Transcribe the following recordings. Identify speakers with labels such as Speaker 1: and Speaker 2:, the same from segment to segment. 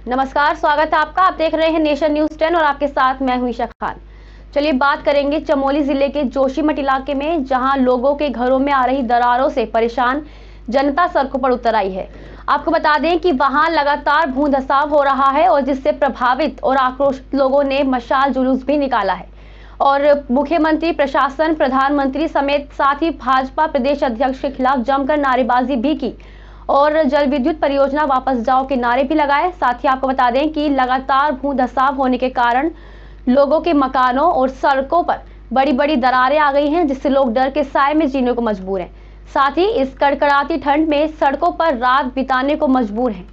Speaker 1: नमस्कार, स्वागत है आपका। आप देख रहे हैं नेशन न्यूज 10 और आपके साथ मैं हूं ईशा खान। चलिए बात करेंगे चमोली जिले के जोशीमठ इलाके में, जहां लोगों के घरों में आ रही दरारों से परेशान जनता सड़कों पर उतर आई है। आपको बता दें कि वहां लगातार भूधंसाव हो रहा है और जिससे प्रभावित और आक्रोशित लोगों ने मशाल जुलूस भी निकाला है और मुख्यमंत्री, प्रशासन, प्रधानमंत्री समेत साथ ही भाजपा प्रदेश अध्यक्ष के खिलाफ जमकर नारेबाजी भी की और जल विद्युत परियोजना वापस जाओ के नारे भी लगाए। साथ ही आपको बता दें कि लगातार भूधंसाव होने के कारण लोगों के मकानों और सड़कों पर बड़ी बड़ी दरारें आ गई हैं, जिससे लोग डर के साए में जीने को मजबूर हैं। साथ ही इस कड़कड़ाती ठंड में सड़कों पर रात बिताने को मजबूर हैं।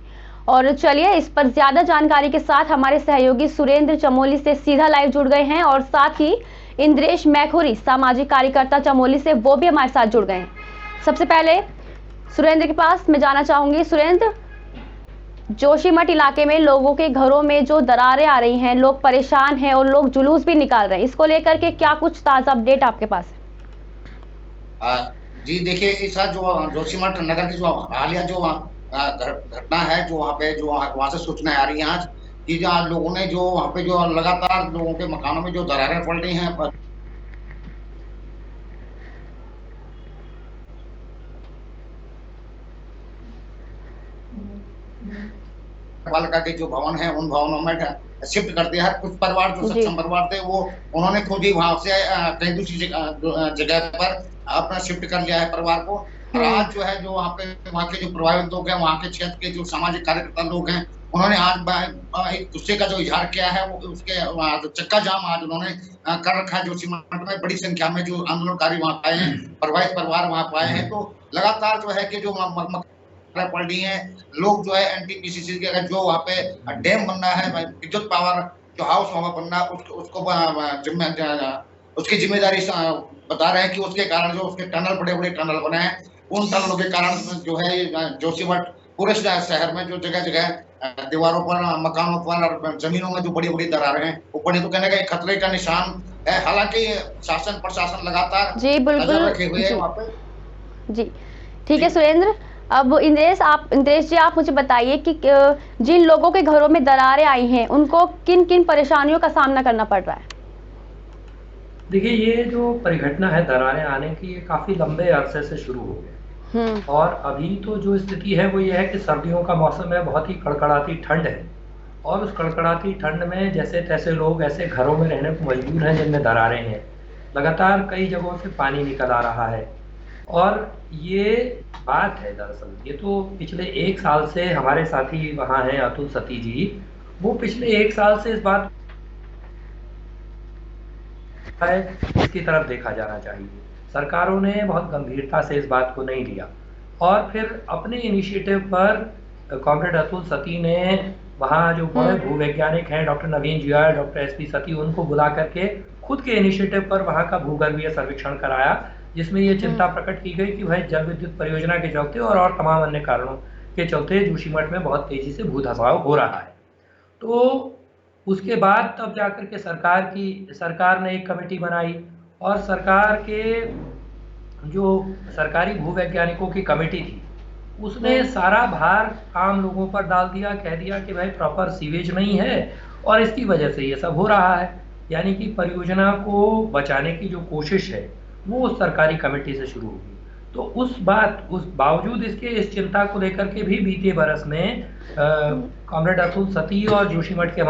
Speaker 1: और चलिए इस पर ज्यादा जानकारी के साथ हमारे सहयोगी सुरेंद्र चमोली से सीधा लाइव जुड़ गए हैं और साथ ही इंद्रेश मैखुरी, सामाजिक कार्यकर्ता चमोली से, वो भी हमारे साथ जुड़ गए हैं। सबसे पहले सुरेंद्र के पास मैं जाना चाहूंगी। सुरेंद्र, जोशीमठ इलाके में लोगों के घरों में जो दरारें आ रही हैं, लोग परेशान हैं और लोग जुलूस भी निकाल रहे हैं, इसको लेकर के क्या कुछ ताजा अपडेट आपके पास है?
Speaker 2: जी देखिए, इस जो जोशीमठ नगर की जो हालिया जो घटना है, जो वहाँ से सूचना आ रही है आज कि जहाँ लोगों ने जो वहाँ पे जो लगातार लोगों के मकानों में जो दरारें पड़ रही हैं, पालिका के जो भवन है उन भवनों में शिफ्ट कर दिया है। कुछ परिवार जो सक्षम परिवार थे वो उन्होंने खुद ही वहां से कहीं दूसरी जगह पर अपना शिफ्ट कर लिया है परिवार को। और आज जो है, जो वहाँ के जो प्रभावित लोग हैं, वहाँ के क्षेत्र के जो सामाजिक कार्यकर्ता लोग हैं, उन्होंने आज एक गुस्से का जो इजहार किया है, वो उसके जो चक्का जाम आज उन्होंने कर रखा है। जोशीमठ में बड़ी संख्या में जो आंदोलनकारी वहाँ पाए हैं, प्रभावित परिवार वहाँ पाए हैं। तो लगातार जो है कि जो पड़ रही है, लोग जो है एनटीपीसी के जो वहाँ पे डैम बनना है, विद्युत पावर जो हाउस वहाँ बनना, उसको उसकी जिम्मेदारी बता रहे हैं कि उसके कारण जो उसके टनल, बड़े बड़े टनल बने हैं, उन टनलों के कारण जो है जोशीमठ पूरे शहर में जो जगह जगह दीवारों पर, मकानों पर और जमीनों में जो बड़ी बड़ी दरारें हैं वो पड़ी, तो कहने का एक खतरे का निशान है। हालांकि शासन प्रशासन लगातार नजर रखे हुए है वहाँ पे।
Speaker 1: जी ठीक है सुरेंद्र। अब इंद्रेश जी, आप मुझे बताइए कि जिन लोगों के घरों में दरारें आई हैं, उनको किन किन परेशानियों का सामना करना पड़ रहा है?
Speaker 3: देखिए, ये जो परिघटना है दरारें आने की, ये काफी लंबे अरसे से शुरू हो गए और अभी तो जो स्थिति है वो ये है कि सर्दियों का मौसम है, बहुत ही कड़कड़ाती ठंड है और उस कड़कड़ाती ठंड में जैसे तैसे लोग ऐसे घरों में रहने को मजबूर हैं जिनमें दरारें हैं। लगातार कई जगहों से पानी निकल आ रहा है और ये बात है, दरअसल ये तो पिछले 1 साल से हमारे साथी वहाँ हैं अतुल सती जी, वो पिछले 1 साल से इस बात है, इसकी तरफ देखा जाना चाहिए। सरकारों ने बहुत गंभीरता से इस बात को नहीं लिया और फिर अपने इनिशिएटिव पर कॉमरेड अतुल सती ने वहाँ जो बड़े भूवैज्ञानिक हैं, डॉक्टर नवीन जिया, डॉक्टर एसपी सती, उनको बुला करके खुद के इनिशिएटिव पर वहाँ का भूगर्भीय सर्वेक्षण कराया, जिसमें ये चिंता प्रकट की गई कि भाई जल विद्युत परियोजना के चलते और तमाम अन्य कारणों के चलते जोशीमठ में बहुत तेजी से भूधंसाव हो रहा है। तो उसके बाद तब जाकर के सरकार ने एक कमेटी बनाई और सरकार के जो सरकारी भूवैज्ञानिकों की कमेटी थी, उसने सारा भार आम लोगों पर डाल दिया, कह दिया कि भाई प्रॉपर सीवेज नहीं है और इसकी वजह से ये सब हो रहा है। यानी कि परियोजना को बचाने की जो कोशिश है वो उस सरकारी कमेटी से शुरू होगी। तो उस बावजूद इसके इस चिंता को लेकर के भी बीते बरस में कॉमरेड अतुल सती और जोशीमठ के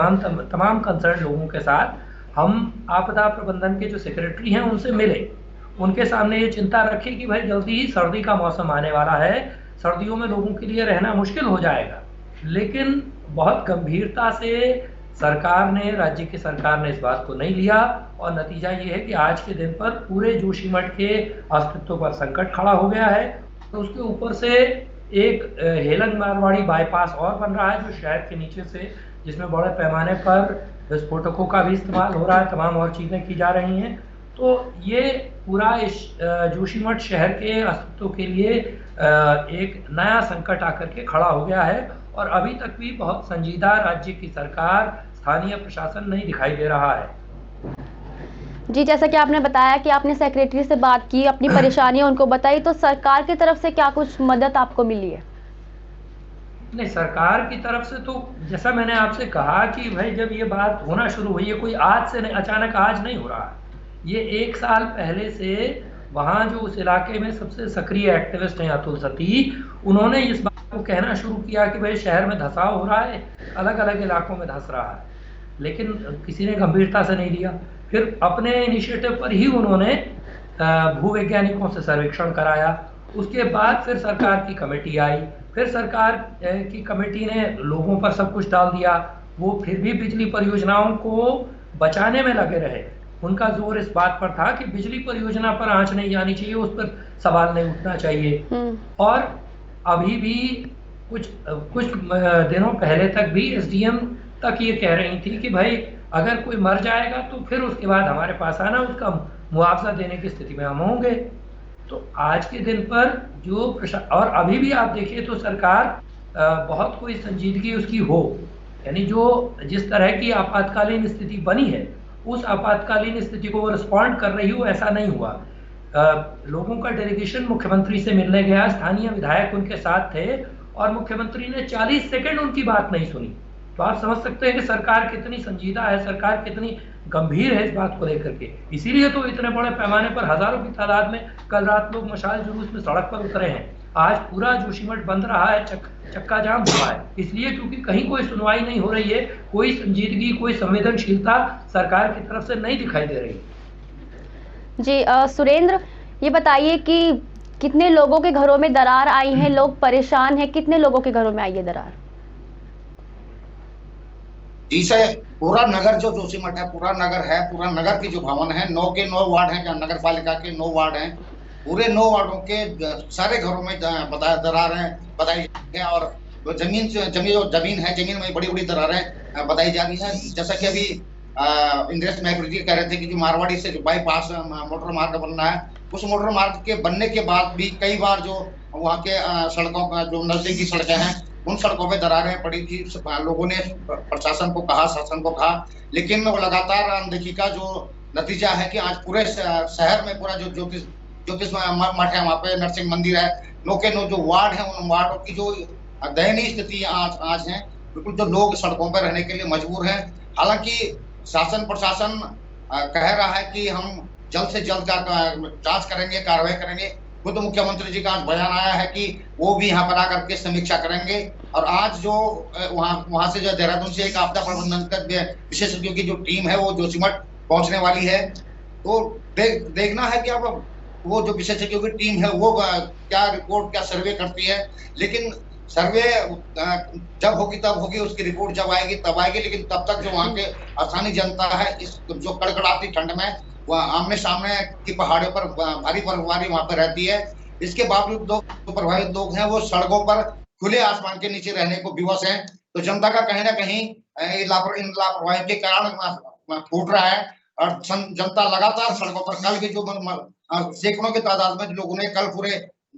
Speaker 3: तमाम कंसर्न लोगों के साथ हम आपदा प्रबंधन के जो सेक्रेटरी हैं उनसे मिले, उनके सामने ये चिंता रखी कि भाई जल्दी ही सर्दी का मौसम आने वाला है, सर्दियों में लोगों के लिए रहना मुश्किल हो जाएगा। लेकिन बहुत गंभीरता से राज्य की सरकार ने इस बात को नहीं लिया और नतीजा ये है कि आज के दिन पर पूरे जोशीमठ के अस्तित्व पर संकट खड़ा हो गया है। तो उसके ऊपर से एक हेलन मारवाड़ी बाईपास और बन रहा है जो शहर के नीचे से, जिसमें बड़े पैमाने पर विस्फोटकों का भी इस्तेमाल हो रहा है, तमाम और चीज़ें की जा रही हैं। तो ये पूरा इस जोशीमठ शहर के अस्तित्व के लिए एक नया संकट आकर के खड़ा हो गया है और अभी तक भी बहुत संजीदा राज्य की सरकार, स्थानीय प्रशासन नहीं दिखाई दे रहा है।
Speaker 1: जी, जैसा कि आपने बताया कि आपने सेक्रेटरी से बात की, अपनी परेशानियां उनको बताई, तो सरकार की तरफ से क्या कुछ मदद आपको मिली है?
Speaker 3: नहीं, सरकार की तरफ से तो जैसा मैंने आपसे कहा कि भाई जब ये बात होना शुरू हुई है, कोई आज से नहीं, अचानक आज नहीं हो रहा है। ये 1 साल पहले से वहाँ जो उस इलाके में सबसे सक्रिय एक्टिविस्ट हैं अतुल सती, उन्होंने इस बात को कहना शुरू किया कि भाई शहर में धंसाव हो रहा है, अलग अलग इलाकों में धंस रहा है, लेकिन किसी ने गंभीरता से नहीं लिया। फिर अपने इनिशिएटिव पर ही उन्होंने भूवैज्ञानिकों से सर्वेक्षण कराया। उसके बाद फिर सरकार की कमेटी आई, फिर सरकार की कमेटी ने लोगों पर सब कुछ डाल दिया। वो फिर भी बिजली परियोजनाओं को बचाने में लगे रहे। उनका जोर इस बात पर था कि बिजली परियोजना पर आंच नहीं जानी चाहिए, उस पर सवाल नहीं उठना चाहिए। और अभी भी कुछ दिनों पहले तक भी एसडीएम तक ये कह रही थी कि भाई अगर कोई मर जाएगा तो फिर उसके बाद हमारे पास आना, उसका मुआवजा देने की स्थिति में हम होंगे। तो आज के दिन पर जो और अभी भी आप देखिए तो सरकार बहुत कोई संजीदगी उसकी हो, यानी जो जिस तरह की आपातकालीन स्थिति बनी है उस आपातकालीन स्थिति को वो रिस्पॉन्ड कर रही हो, ऐसा नहीं हुआ। लोगों का डेलीगेशन मुख्यमंत्री से मिलने गया, स्थानीय विधायक उनके साथ थे और मुख्यमंत्री ने 40 सेकंड उनकी बात नहीं सुनी। तो आप समझ सकते हैं कि सरकार कितनी संजीदा है, सरकार कितनी गंभीर है इस बात को लेकर के। इसीलिए तो इतने बड़े पैमाने पर हजारों की तादाद में कल रात लोग मशाल जुलूस में सड़क पर उतरे हैं। आज पूरा जोशीमठ बंद रहा है, चक्का जाम हुआ है, इसलिए क्योंकि कहीं कोई सुनवाई नहीं हो रही है, कोई संजीदगी, कोई संवेदनशीलता सरकार की तरफ से नहीं दिखाई दे रही।
Speaker 1: जी सुरेंद्र, ये बताइए कि कितने लोगों के घरों में दरार आई है, लोग परेशान हैं, कितने लोगों के घरों में आई है दरार?
Speaker 2: जी सर, पूरा नगर जो जोशीमठ है, पूरा नगर की जो भवन है, 9 के 9 वार्ड हैं, जहाँ नगर पालिका के 9 वार्ड हैं, पूरे 9 वार्डों के सारे घरों में दरारें बताई है। और जमीन में बड़ी बड़ी दरारें बताई जा रही है। जैसा कि अभी इंद्रेश महपुरी जी कह रहे थे कि जो मारवाड़ी से जो बाईपास मोटर मार्ग बनना है, उस मोटर मार्ग के बनने के बाद भी कई बार जो वहाँ के सड़कों का जो नजदीकी सड़कें हैं उन सड़कों पे दरारें पड़ी थी। लोगों ने प्रशासन को कहा, शासन को कहा, लेकिन वो लगातार अनदेखी का जो नतीजा है कि आज पूरे शहर में पूरा जो ज्योतिष मठ है, वहाँ पे नरसिंह मंदिर है, 9 के 9 जो वार्ड है उन वार्डों की जो दयनीय स्थिति आज है। बिल्कुल जो लोग सड़कों पर रहने के लिए मजबूर हैं। हालांकि शासन प्रशासन कह रहा है कि हम जल्द से जल्द जांच करेंगे, कार्रवाई करेंगे। खुद मुख्यमंत्री जी का आज बयान आया है कि वो भी यहाँ पर आकर के समीक्षा करेंगे। और आज जो वहाँ से जो देहरादून से एक आपदा प्रबंधन विशेषज्ञों की जो टीम है वो जोशीमठ पहुंचने वाली है। तो देखना है कि अब वो जो विशेषज्ञों की टीम है वो क्या रिपोर्ट, क्या सर्वे करती है। लेकिन सर्वे जब होगी तब होगी, उसकी रिपोर्ट जब आएगी तब आएगी। लेकिन तब तक जो वहाँ के स्थानीय जनता है इस जो कड़कड़ाती ठंड में वह आमने सामने की पहाड़ों पर भारी बर्फबारी वहाँ पर रहती है, इसके बावजूद लोग जो प्रभावित लोग हैं वो सड़कों पर खुले आसमान के नीचे रहने को विवश हैं। तो जनता का कहीं ना कहीं इन लापरवाही के कारण फूट रहा है और जनता लगातार सड़कों पर, कल भी जो सैकड़ों की तादाद में लोगों ने कल पूरे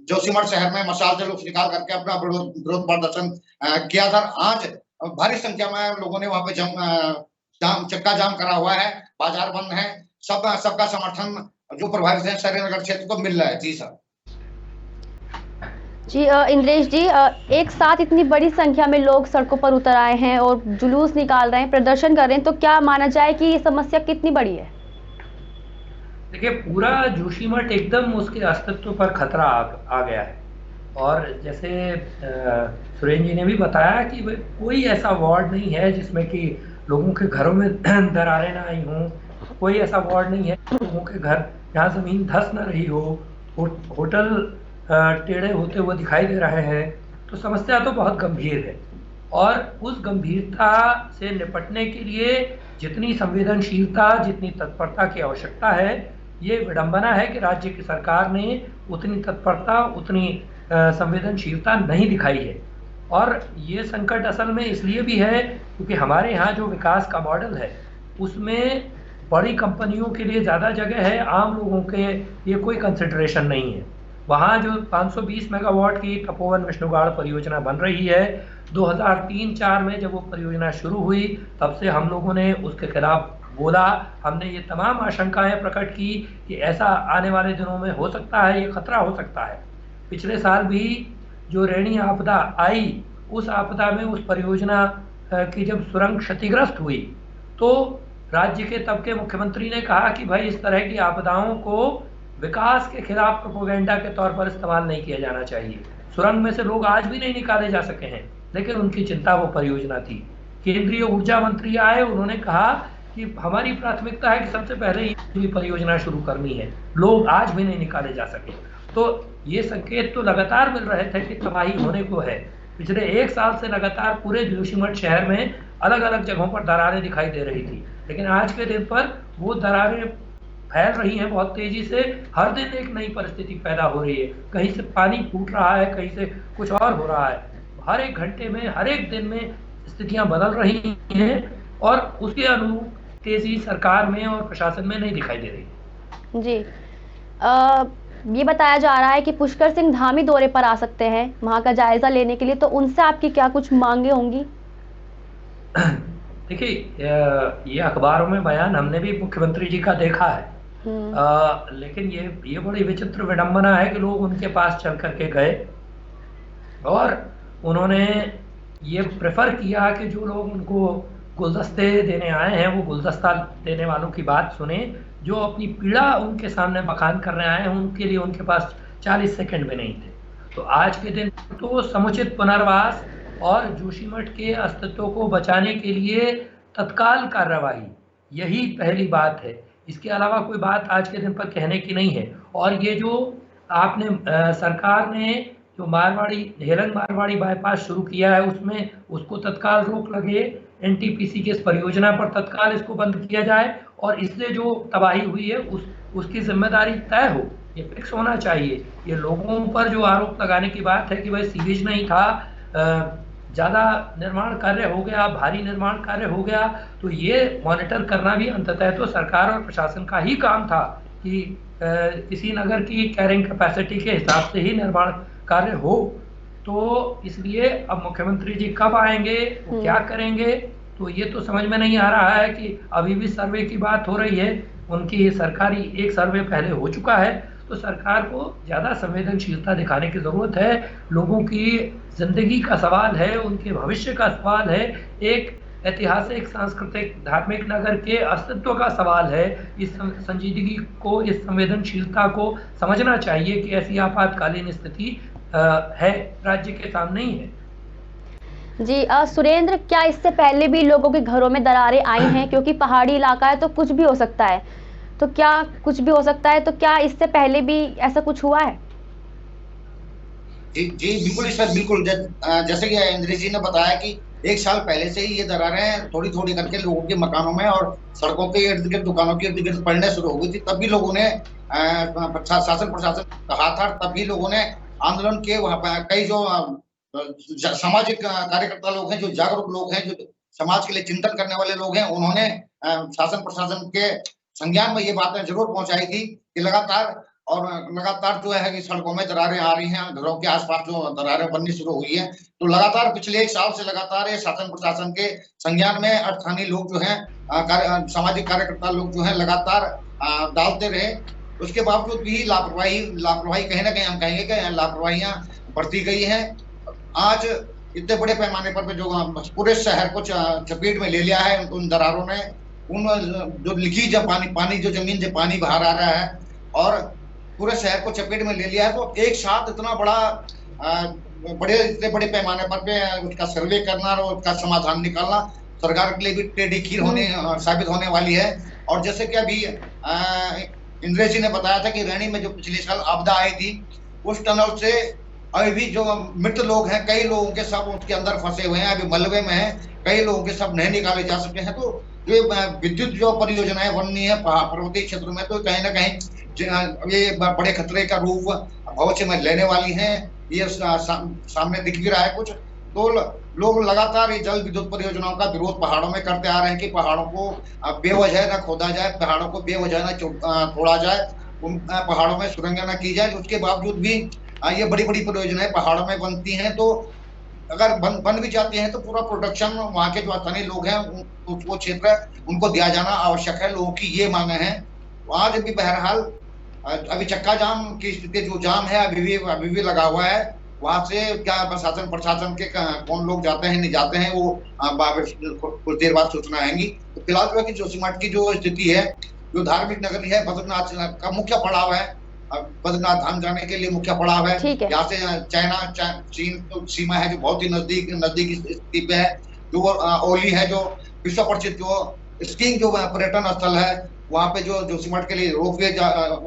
Speaker 2: जोशीमठ शहर में मशाल जुलूस निकाल करके अपना विरोध प्रदर्शन किया था। आज भारी संख्या में लोगों ने वहां पे चक्का जाम करा हुआ है, बाजार बंद है। सबका समर्थन जो प्रभावित है शरीरनगर क्षेत्र को मिल रहा है। जी सर।
Speaker 1: जी इंद्रेश जी, एक साथ इतनी बड़ी संख्या में लोग सड़कों पर उतर आए हैं और जुलूस निकाल रहे हैं, प्रदर्शन कर रहे हैं, तो क्या माना जाए कि ये समस्या कितनी बड़ी है?
Speaker 3: देखिए, पूरा जोशीमठ एकदम उसके अस्तित्व पर खतरा आ गया है। और जैसे सुरेंद्र जी ने भी बताया कि कोई ऐसा वार्ड नहीं है जिसमें कि लोगों के घरों में दरारें ना आई हों, कोई ऐसा वार्ड नहीं है लोगों के घर जहाँ जमीन धंस न रही हो, होटल टेढ़े होते हुए दिखाई दे रहे हैं। तो समस्या तो बहुत गंभीर है और उस गंभीरता से निपटने के लिए जितनी संवेदनशीलता, जितनी तत्परता की आवश्यकता है, ये विडंबना है कि राज्य की सरकार ने उतनी तत्परता, उतनी संवेदनशीलता नहीं दिखाई है। और ये संकट असल में इसलिए भी है क्योंकि हमारे यहाँ जो विकास का मॉडल है उसमें बड़ी कंपनियों के लिए ज़्यादा जगह है, आम लोगों के ये कोई कंसिडरेशन नहीं है। वहाँ जो 520 मेगावाट की तपोवन विष्णुगाड़ परियोजना बन रही है, 2003-04 में जब वो परियोजना शुरू हुई तब से हम लोगों ने उसके खिलाफ बोला। हमने ये तमाम आशंकाएं प्रकट की कि ऐसा आने वाले दिनों में हो सकता है, ये खतरा हो सकता है। पिछले साल भी जो रैनी आपदा आई उस आपदा में उस परियोजना की जब सुरंग क्षतिग्रस्त हुई तो राज्य के तब के मुख्यमंत्री ने कहा कि भाई इस तरह की आपदाओं को विकास के खिलाफ प्रोपेगेंडा के तौर पर इस्तेमाल नहीं किया जाना चाहिए। सुरंग में से लोग आज भी नहीं निकाले जा सके हैं, लेकिन उनकी चिंता वो परियोजना थी। केंद्रीय ऊर्जा मंत्री आए, उन्होंने कहा कि हमारी प्राथमिकता है कि सबसे पहले ये परियोजना शुरू करनी है, लोग आज भी नहीं निकाले जा सके। तो ये संकेत तो लगातार मिल रहे थे कि तबाही होने को है। पिछले 1 साल से लगातार पूरे जोशीमठ शहर में अलग अलग जगहों पर दरारें दिखाई दे रही थी, लेकिन आज के दिन पर वो दरारें फैल रही हैं बहुत तेजी से। हर दिन एक नई परिस्थिति पैदा हो रही है, कहीं से पानी फूट रहा है, कहीं से कुछ और हो रहा है। हर एक घंटे में, हर एक दिन में स्थितियां बदल रही हैं और उसके अनुरूप तेजी सरकार में और प्रशासन में नहीं दिखाई दे रही।
Speaker 1: जी, ये बताया जा रहा है कि पुष्कर सिंह धामी दौरे पर आ सकते हैं वहां का जायजा लेने के लिए, तो उनसे आपकी क्या कुछ मांगे होंगी?
Speaker 3: देखिए, ये अखबारों में बयान हमने भी मुख्यमंत्री जी का देखा है, लेकिन ये बड़ी विचित्र विडंबना है कि लोग उनके पास चल करके गए और उन्होंने ये प्रेफर किया कि जो लोग उनको गुलदस्ते देने आए हैं वो गुलदस्ता देने वालों की बात सुने, जो अपनी पीड़ा उनके सामने बखान करने आए हैं उनके लिए उनके पास 40 सेकंड भी नहीं थे। तो आज के दिन तो समुचित पुनर्वास और जोशीमठ के अस्तित्व को बचाने के लिए तत्काल कार्रवाई, यही पहली बात है। इसके अलावा कोई बात आज के दिन पर कहने की नहीं है। और ये जो आपने सरकार ने जो हेलन मारवाड़ी बाईपास शुरू किया है उसमें उसको तत्काल रोक लगे, एनटीपीसी की इस परियोजना पर तत्काल इसको बंद किया जाए और इससे जो तबाही हुई है उसकी जिम्मेदारी तय हो, ये फिक्स होना चाहिए। ये लोगों पर जो आरोप लगाने की बात है कि भाई सीवेज नहीं था, ज़्यादा निर्माण कार्य हो गया, भारी निर्माण कार्य हो गया, तो ये मॉनिटर करना भी अंततः तो सरकार और प्रशासन का ही काम था कि किसी नगर की कैरिंग कैपेसिटी के हिसाब से ही निर्माण कार्य हो। तो इसलिए अब मुख्यमंत्री जी कब आएंगे, वो क्या करेंगे, तो ये तो समझ में नहीं आ रहा है कि अभी भी सर्वे की बात हो रही है। उनकी सरकारी एक सर्वे पहले हो चुका है, तो सरकार को ज़्यादा संवेदनशीलता दिखाने की ज़रूरत है। लोगों की जिंदगी का सवाल है, उनके भविष्य का सवाल है, एक ऐतिहासिक, सांस्कृतिक, धार्मिक नगर के अस्तित्व का सवाल है। इस संजीदगी को, इस संवेदनशीलता को समझना चाहिए कि ऐसी आपातकालीन स्थिति है, राज्य के सामने ही है।
Speaker 1: जी, सुरेंद्र, क्या इससे पहले भी लोगों के घरों में दरारें आई हैं? क्योंकि पहाड़ी इलाका है तो कुछ भी हो सकता है, तो क्या कुछ भी हो सकता है, तो क्या इससे पहले भी ऐसा कुछ हुआ है?
Speaker 2: जी बिल्कुल सर, बिल्कुल। जैसे कि इंद्रेश जी ने बताया कि 1 साल पहले से ही ये दरारें थोड़ी थोड़ी करके लोगों के मकानों में और सड़कों के इर्द गिर्द, दुकानों के इर्द गिर्द पड़ने शुरू हो गई थी। तब भी लोगों ने शासन प्रशासन कहा था, तब भी लोगों ने आंदोलन किए। वहां पर कई जो सामाजिक कार्यकर्ता लोग हैं, जो जागरूक लोग हैं, जो समाज के लिए चिंतन करने वाले लोग हैं, उन्होंने शासन प्रशासन के संज्ञान में ये बातें जरूर पहुंचाई थी कि लगातार जो है कि सड़कों में दरारें आ रही हैं, घरों के आसपास जो दरारें बननी शुरू हुई है। तो लगातार पिछले 1 साल से लगातार ये शासन प्रशासन के संज्ञान में स्थानीय लोग जो हैं, सामाजिक कार्यकर्ता लोग जो हैं, लगातार डालते रहे। उसके बावजूद भी लापरवाही कहीं ना कहीं हम कहेंगे कि लापरवाहियां बढ़ती गई हैं। आज इतने बड़े पैमाने पर जो पूरे शहर को चपेट में ले लिया है उन दरारों ने, उन जो लिखी जब पानी जो जमीन से पानी बाहर आ रहा है और पूरे शहर को चपेट में ले लिया है। तो एक साथ इतना इतने बड़े पैमाने पर उसका सर्वे करना और उसका समाधान निकालना सरकार के लिए भी टेढ़ी खीर साबित होने वाली है। और जैसे कि अभी इंद्रेश जी ने बताया था कि रैनी में जो पिछले साल आपदा आई थी, उस टनल से अभी भी जो मृत लोग हैं, कई लोगों के सब उसके अंदर फंसे हुए हैं, अभी मलबे में हैं, कई लोगों के सब नहीं निकाले जा सकते हैं। तो ये विद्युत जो परियोजनाएं बननी है पर्वतीय क्षेत्र में, तो कहीं ना कहीं ये बड़े खतरे का रूप भविष्य में लेने वाली हैं। ये सामने दिख भी रहा है कुछ। तो लोग लगातार ये जल विद्युत परियोजनाओं का विरोध पहाड़ों में करते आ रहे हैं कि पहाड़ों को बेवजह न खोदा जाए, पहाड़ों को बेवजह न तोड़ा जाए, उन पहाड़ों में सुरंगें न की जाए। उसके बावजूद भी ये बड़ी बड़ी परियोजनाएं पहाड़ों में बनती हैं, तो अगर बन भी जाती हैं तो पूरा प्रोटेक्शन वहाँ के जो स्थानीय लोग हैं, वो क्षेत्र उनको दिया जाना आवश्यक है। लोगों की ये मांग है। आज भी बहरहाल अभी चक्का जाम की स्थिति, जो जाम है अभी भी लगा हुआ है। वहां से क्या प्रशासन के कौन लोग जाते हैं नहीं जाते हैं, वो कुछ देर बाद सूचना आएंगी। तो फिलहाल जो है कि जोशीमठ की जो स्थिति है, जो धार्मिक नगरी है, बद्रीनाथ का मुख्य पड़ाव है, बद्रीनाथ धाम जाने के लिए मुख्य पड़ाव है। यहाँ से चीन सीमा है जो बहुत ही नजदीकी स्थिति पे है। जो ओली है जो विश्व प्रसिद्ध जो स्कीइंग जो पर्यटन स्थल है, वहाँ पे जो जोशीमठ के लिए रोपवे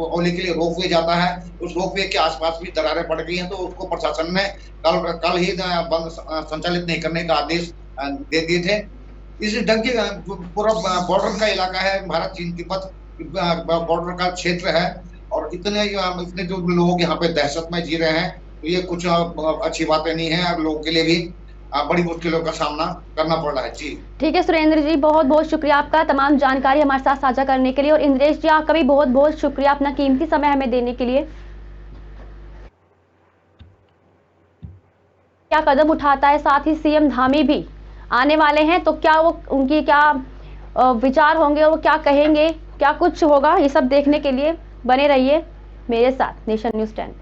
Speaker 2: ओली के लिए रोपवे जाता है, उस रोपवे के आसपास भी दरारें पड़ गई हैं। तो उसको प्रशासन ने कल ही बंद संचालित नहीं करने का आदेश दे दिए थे। इस ढंग के पूरा बॉर्डर का इलाका है, भारत चीन तिब्बत बॉर्डर का क्षेत्र है, और इतने जो लोग यहाँ पे दहशत में जी रहे हैं, तो ये कुछ अच्छी बातें नहीं है, और लोगों के लिए भी बड़ी मुश्किलों का सामना करना पड़ रहा है। जी
Speaker 1: ठीक है सुरेंद्र जी, बहुत बहुत शुक्रिया आपका तमाम जानकारी हमारे साथ साझा करने के लिए। और इंद्रेश जी, आपका भी बहुत बहुत शुक्रिया अपना कीमती समय हमें देने के लिए। क्या कदम उठाता है, साथ ही सीएम धामी भी आने वाले हैं, तो क्या वो उनकी क्या विचार होंगे, वो क्या कहेंगे, क्या कुछ होगा, ये सब देखने के लिए बने रहिए मेरे साथ नेशन न्यूज़ 10।